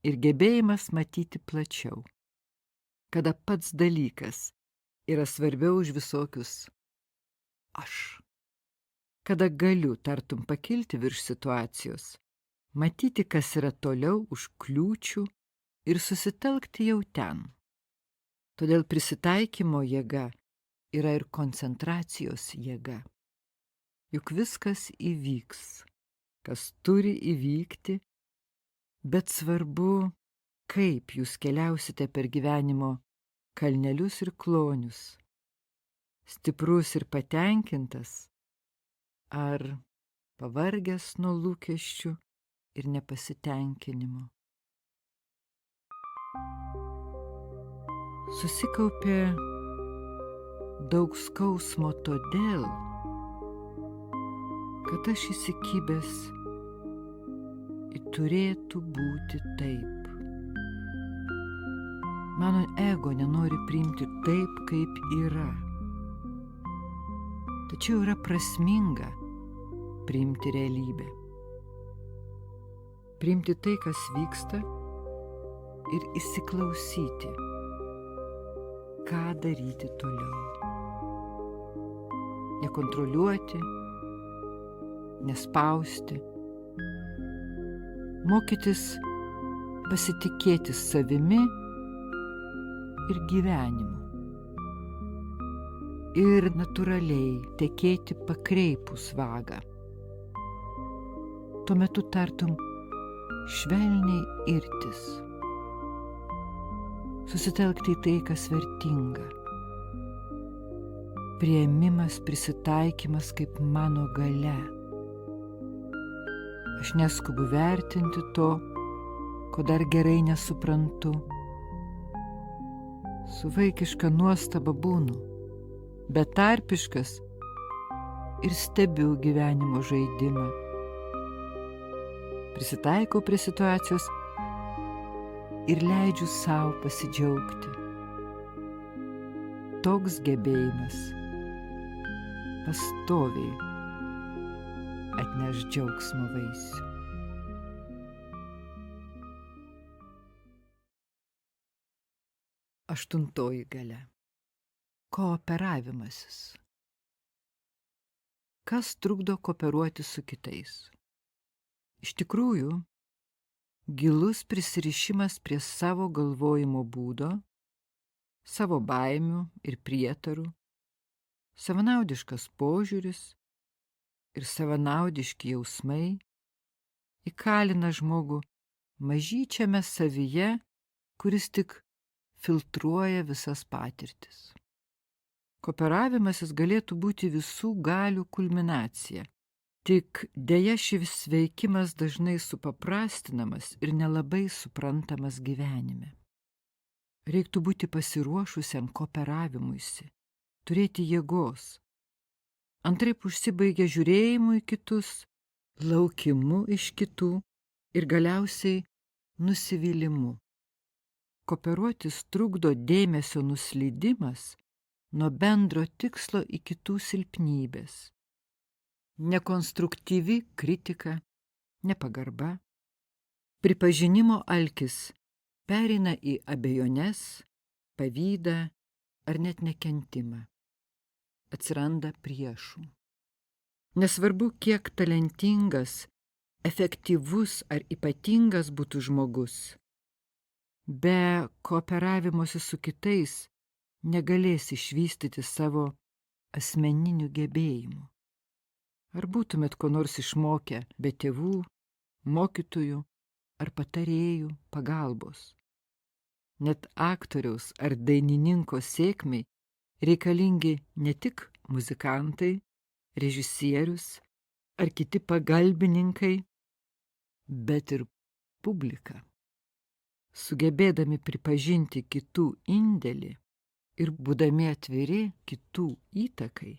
ir gebėjimas matyti plačiau, kada pats dalykas yra svarbiau už visokius aš. Kada galiu tartum pakilti virš situacijos, matyti, kas yra toliau už kliūčių ir susitelkti jau ten. Todėl prisitaikymo jėga yra ir koncentracijos jėga. Juk viskas įvyks, kas turi įvykti, bet svarbu, kaip jūs keliausite per gyvenimo kalnelius ir klonius, stiprus ir patenkintas, ar pavargęs nuo lūkesčių ir nepasitenkinimo. Susikaupė daug skausmo todėl, kad aš įsikibęs į turėtų būti taip. Mano ego nenori priimti taip, kaip yra. Tačiau yra prasminga priimti realybę. Priimti tai, kas vyksta ir įsiklausyti, ką daryti toliau. Nekontroliuoti, nespausti, mokytis pasitikėti savimi ir gyvenimu. Ir natūraliai tekėti pakreipus vagą. Tuo metu tartum švelniai irtis. Susitelkti į tai, kas vertinga. Priėmimas, prisitaikymas kaip mano galia. Aš neskubu vertinti to, ko dar gerai nesuprantu. Su vaikiška nuostaba būnu, betarpiškas ir stebiu gyvenimo žaidimą. Prisitaikau prie situacijos ir leidžiu sau pasidžiaugti. Toks gebėjimas pastoviai atneš džiaugsmo vaisių. Aštuntoji galia – kooperavimasis. Kas trukdo kooperuoti su kitais? Iš tikrųjų, gilus prisirišimas prie savo galvojimo būdo, savo baimių ir prietarų, savanaudiškas požiūris ir savanaudiški jausmai įkalina žmogų mažyčiame savyje, kuris tik filtruoja visas patirtis. Kooperavimasis galėtų būti visų galių kulminacija. Tik deja šis veikimas dažnai supaprastinamas ir nelabai suprantamas gyvenime. Reiktų būti pasiruošusiam kooperavimuisi, turėti jėgos. Antraip užsibaigia žiūrėjimu į kitus, laukimu iš kitų ir galiausiai nusivylimu. Kooperuotis trukdo dėmesio nuslydimas nuo bendro tikslo į kitų silpnybės. Nekonstruktyvi kritika, nepagarba, pripažinimo alkis pereina į abejones, pavydą ar net nekentimą. Atsiranda priešų. Nesvarbu, kiek talentingas, efektyvus ar ypatingas būtų žmogus, be kooperavimosi su kitais negalės išvystyti savo asmeninių gebėjimų. Ar būtumėt ko nors išmokę be tėvų, mokytojų ar patarėjų pagalbos? Net aktoriaus ar dainininko sėkmei reikalingi ne tik muzikantai, režisierius ar kiti pagalbininkai, bet ir publika. Sugebėdami pripažinti kitų indėlį ir būdami atviri kitų įtakai,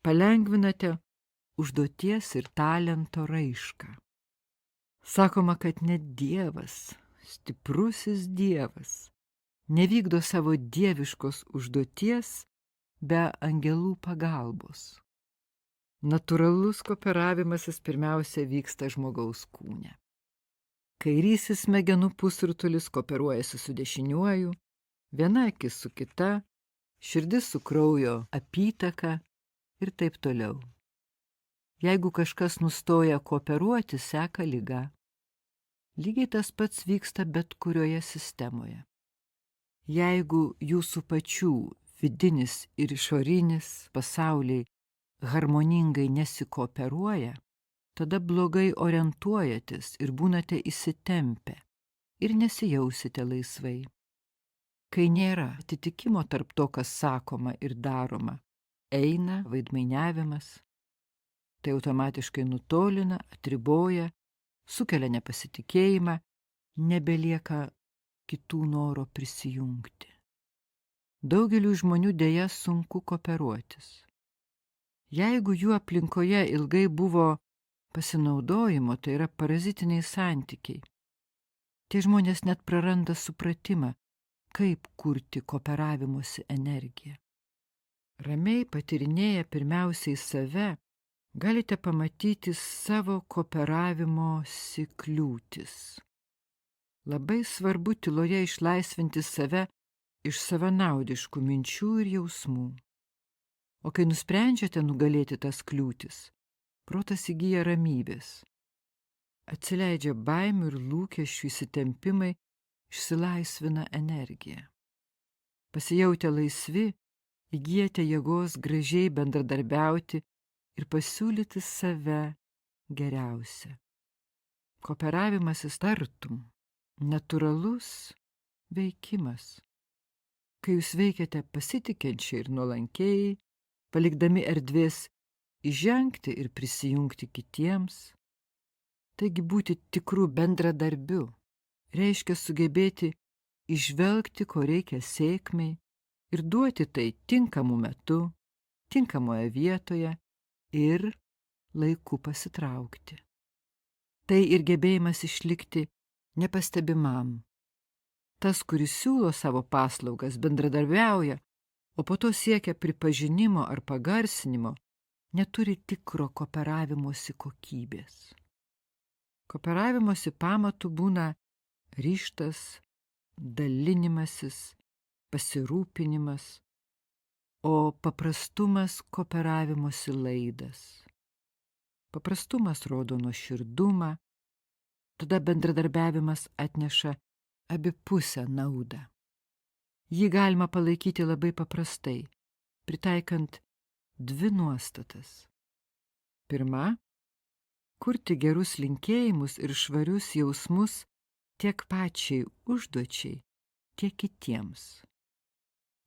palengvinate užduoties ir talento raišką. Sakoma, kad net Dievas, stiprusis Dievas, nevykdo savo dieviškos užduoties be angelų pagalbos. Natūralus kooperavimasis pirmiausia vyksta žmogaus kūne. Kairysis smegenų pusrutulis kooperuojasi su dešiniuoju, viena akis su kita, širdis su kraujo apytaka ir taip toliau. Jeigu kažkas nustoja kooperuoti, seka liga. Lygiai tas pats vyksta bet kurioje sistemoje. Jeigu jūsų pačių vidinis ir išorinis pasauliai harmoningai nesikooperuoja, tada blogai orientuojatės ir būnate įsitempę ir nesijausite laisvai. Kai nėra atitikimo tarp to, kas sakoma ir daroma, eina vaidmainiavimas. Tai automatiškai nutolina, atriboja, sukelia nepasitikėjimą, nebelieka kitų noro prisijungti. Daugeliu žmonių deja sunku kooperuotis. Jeigu jų aplinkoje ilgai buvo pasinaudojimo, tai yra parazitiniai santykiai, tie žmonės net praranda supratimą, kaip kurti kooperavimosi energiją. Ramiai patyrinėję pirmiausiai save, galite pamatyti savo kooperavimosi kliūtis. Labai svarbu tyloje išlaisvinti save iš savanaudiškų minčių ir jausmų. O kai nusprendžiate nugalėti tas kliūtis, protas įgyja ramybės. Atsileidžia baimių ir lūkesčių įsitempimai, išsilaisvina energija. Pasijautę laisvi, įgyjate jėgos gražiai bendradarbiauti ir pasiūlyti save geriausia. Kooperavimasis tartum natūralus veikimas. Kai jūs veikiate pasitikinčiai ir nuolankiai, palikdami erdvės įžengti ir prisijungti kitiems, taigi būti tikrų bendradarbių reiškia sugebėti įžvelgti, ko reikia sėkmei ir duoti tai tinkamu metu, tinkamoje vietoje ir laiku pasitraukti. Tai ir gebėjimas išlikti nepastebimam. Tas, kuris siūlo savo paslaugas, bendradarbiauja, o po to siekia pripažinimo ar pagarsinimo, neturi tikro kooperavimosi kokybės. Kooperavimosi pamatu būna ryžtas, dalinimasis, pasirūpinimas, o paprastumas kooperavimosi laidas. Paprastumas rodo nuoširdumą, tada bendradarbiavimas atneša abipusę naudą. Jį galima palaikyti labai paprastai, pritaikant dvi nuostatas. Pirma, kurti gerus linkėjimus ir švarius jausmus tiek pačiai užduočiai, tiek kitiems.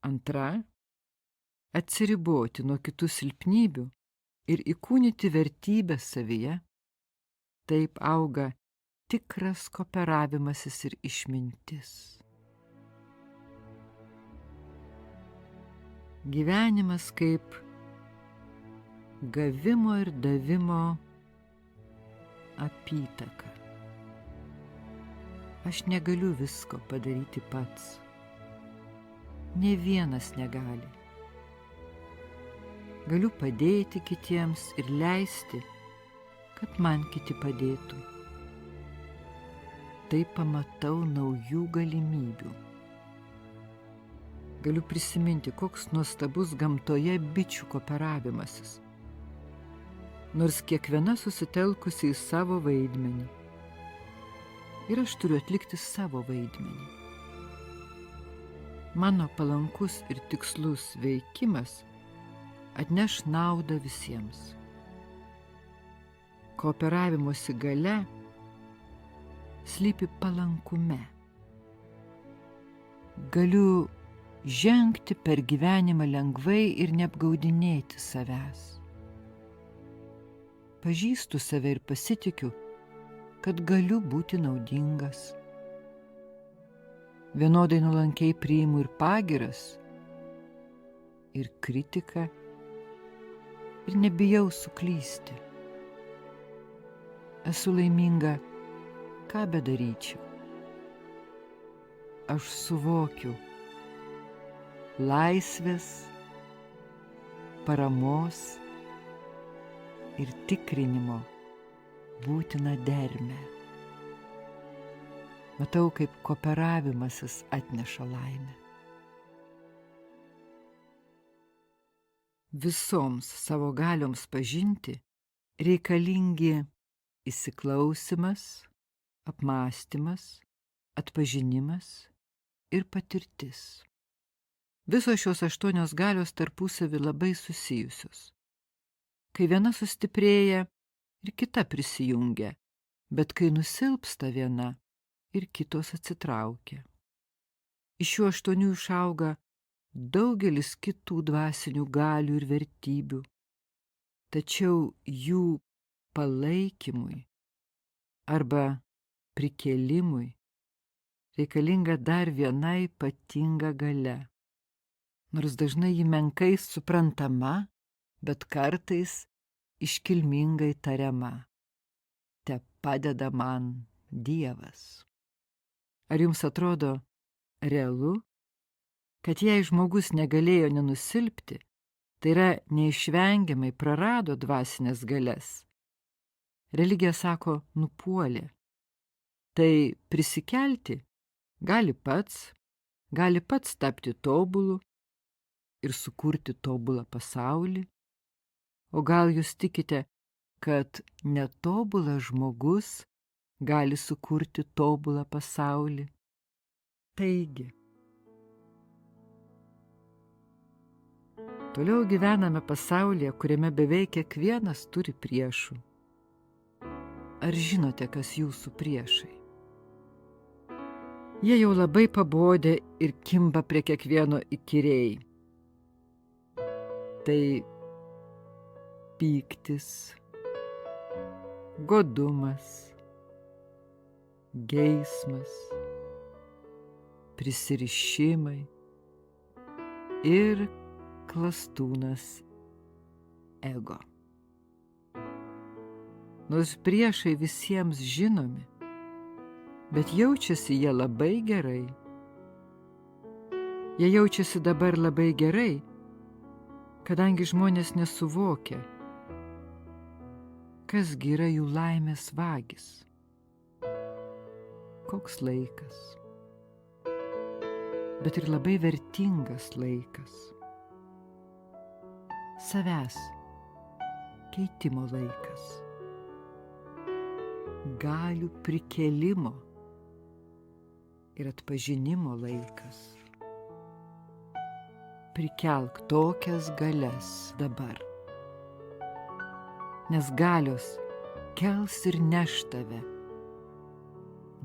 Antra, atsiriboti nuo kitų silpnybių ir įkūnyti vertybę savyje. Taip auga tikras kooperavimasis ir išmintis. Gyvenimas kaip gavimo ir davimo apytaka. Aš negaliu visko padaryti pats. Nė vienas negali. Galiu padėti kitiems ir leisti, kad man kiti padėtų. Tai pamatau naujų galimybių. Galiu prisiminti, koks nuostabus gamtoje bičių kooperavimasis. Nors kiekviena susitelkusi į savo vaidmenį. Ir aš turiu atlikti savo vaidmenį. Mano palankus ir tikslus veikimas atneš naudą visiems. Kooperavimosi galia slypi palankume. Galiu žengti per gyvenimą lengvai ir neapgaudinėti savęs. Pažįstu save ir pasitikiu, kad galiu būti naudingas. Vienodai nuolankiai priimu ir pagiras, ir kritiką, ir nebijau suklysti. Esu laiminga, ką bedaryčiau. Aš suvokiu laisvės, paramos ir tikrinimo būtiną dermę. Matau, kaip kooperavimasis atneša laimę. Visoms savo galioms pažinti reikalingi įsiklausimas, apmąstymas, atpažinimas ir patirtis. Visos šios 8 galios tarpusavy labai susijusios. Kai viena sustiprėja ir kita prisijungia, bet kai nusilpsta viena, ir kitos atsitraukia. Iš šių 8 išauga daugelis kitų dvasinių galių ir vertybių, tačiau jų palaikymui arba prikėlimui reikalinga dar viena ypatinga galia. Nors dažnai ji menkai suprantama, bet kartais iškilmingai tariama. Te padeda man Dievas. Ar jums atrodo realu, kad jei žmogus negalėjo nenusilpti, tai yra neišvengiamai prarado dvasinės galias? Religija sako, nupuolė. Tai prisikelti gali pats tapti tobulu ir sukurti tobulą pasaulį. O gal jūs tikite, kad netobulas žmogus gali sukurti tobulą pasaulį? Taigi, toliau gyvename pasaulyje, kuriame beveik kiekvienas turi priešų. Ar žinote, kas jūsų priešai? Jie jau labai pabodę ir kimba prie kiekvieno įkyriai. Tai pyktis, godumas, geismas, prisirišimai ir klastūnas ego. Nors priešai visiems žinomi, bet jaučiasi jie labai gerai. Jie jaučiasi dabar labai gerai, kadangi žmonės nesuvokia, kasgi yra jų laimės vagis. Koks laikas, bet ir labai vertingas laikas. Savęs keitimo laikas. Galių prikėlimo ir atpažinimo laikas. Prikelk tokias galias dabar, nes galios kels ir neš tave,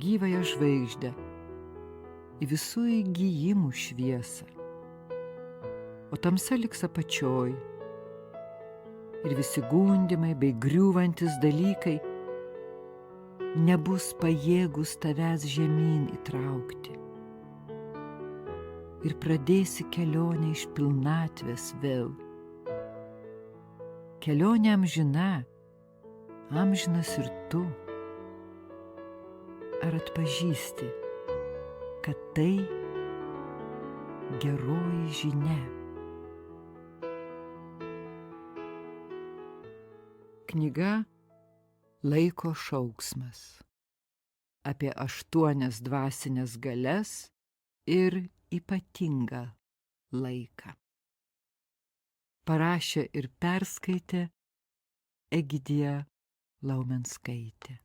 gyvąją žvaigždę, į visų įgijimų šviesą, o tamsa liks apačioj ir visi gundymai bei griūvantis dalykai nebus pajėgus tavęs žemyn įtraukti. Ir pradėsi kelionę iš pilnatvės vėl. Kelionė amžina, amžinas ir tu. Ar atpažįsti, kad tai geroji žinia? Knyga Laiko šauksmas. Apie 8 dvasinės galias ir ypatingą laiką. Parašė ir perskaitė Egidija Laumenskaitė.